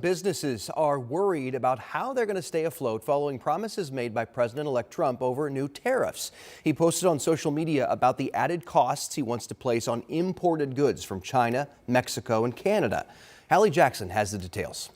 Businesses are worried about how they're going to stay afloat following promises made by President-elect Trump over new tariffs. He posted on social media about the added costs he wants to place on imported goods from China, Mexico, and Canada. Hallie Jackson has the details.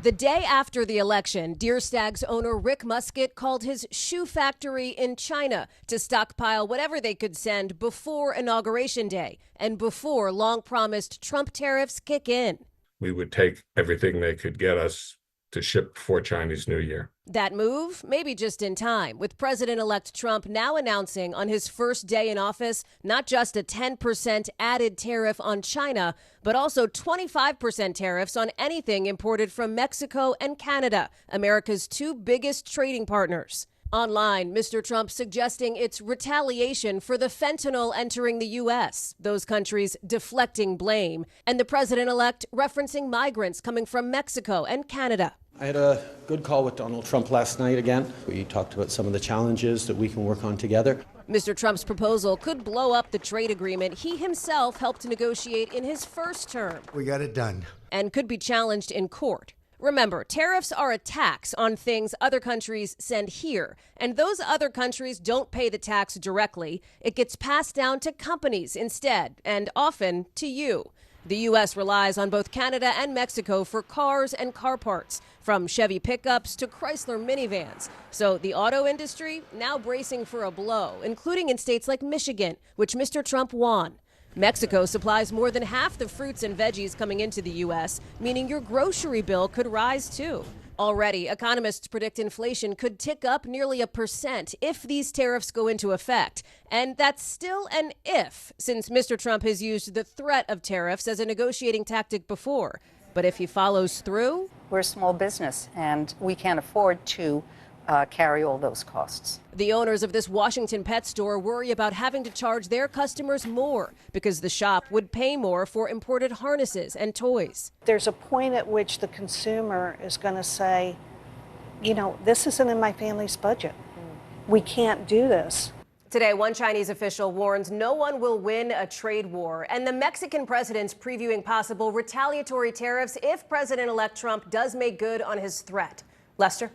The day after the election, Deer Stag's owner Rick Muscat called his shoe factory in China to stockpile whatever they could send before Inauguration Day and before long-promised Trump tariffs kick in. We would take everything they could get us to ship before Chinese New Year. That move, maybe just in time, with President-elect Trump now announcing on his first day in office not just a 10% added tariff on China, but also 25% tariffs on anything imported from Mexico and Canada, America's two biggest trading partners. Online, Mr. Trump suggesting it's retaliation for the fentanyl entering the U.S., those countries deflecting blame, and the president-elect referencing migrants coming from Mexico and Canada. I had a good call with Donald Trump last night again. We talked about some of the challenges that we can work on together. Mr. Trump's proposal could blow up the trade agreement he himself helped negotiate in his first term. We got it done. And could be challenged in court. Remember, tariffs are a tax on things other countries send here, and those other countries don't pay the tax directly. It gets passed down to companies instead, and often to you. The U.S. relies on both Canada and Mexico for cars and car parts, from Chevy pickups to Chrysler minivans. So the auto industry now bracing for a blow, including in states like Michigan, which Mr. Trump won. Mexico supplies more than half the fruits and veggies coming into the U.S., meaning your grocery bill could rise too. Already, economists predict inflation could tick up nearly 1% if these tariffs go into effect. And that's still an if, since Mr. Trump has used the threat of tariffs as a negotiating tactic before. But if he follows through? We're a small business, and we can't afford to carry all those costs. The owners of this Washington pet store worry about having to charge their customers more because the shop would pay more for imported harnesses and toys. There's a point at which the consumer is going to say, you know, this isn't in my family's budget. We can't do this. Today, one Chinese official warns no one will win a trade war, and the Mexican president's previewing possible retaliatory tariffs if President-elect Trump does make good on his threat. Lester?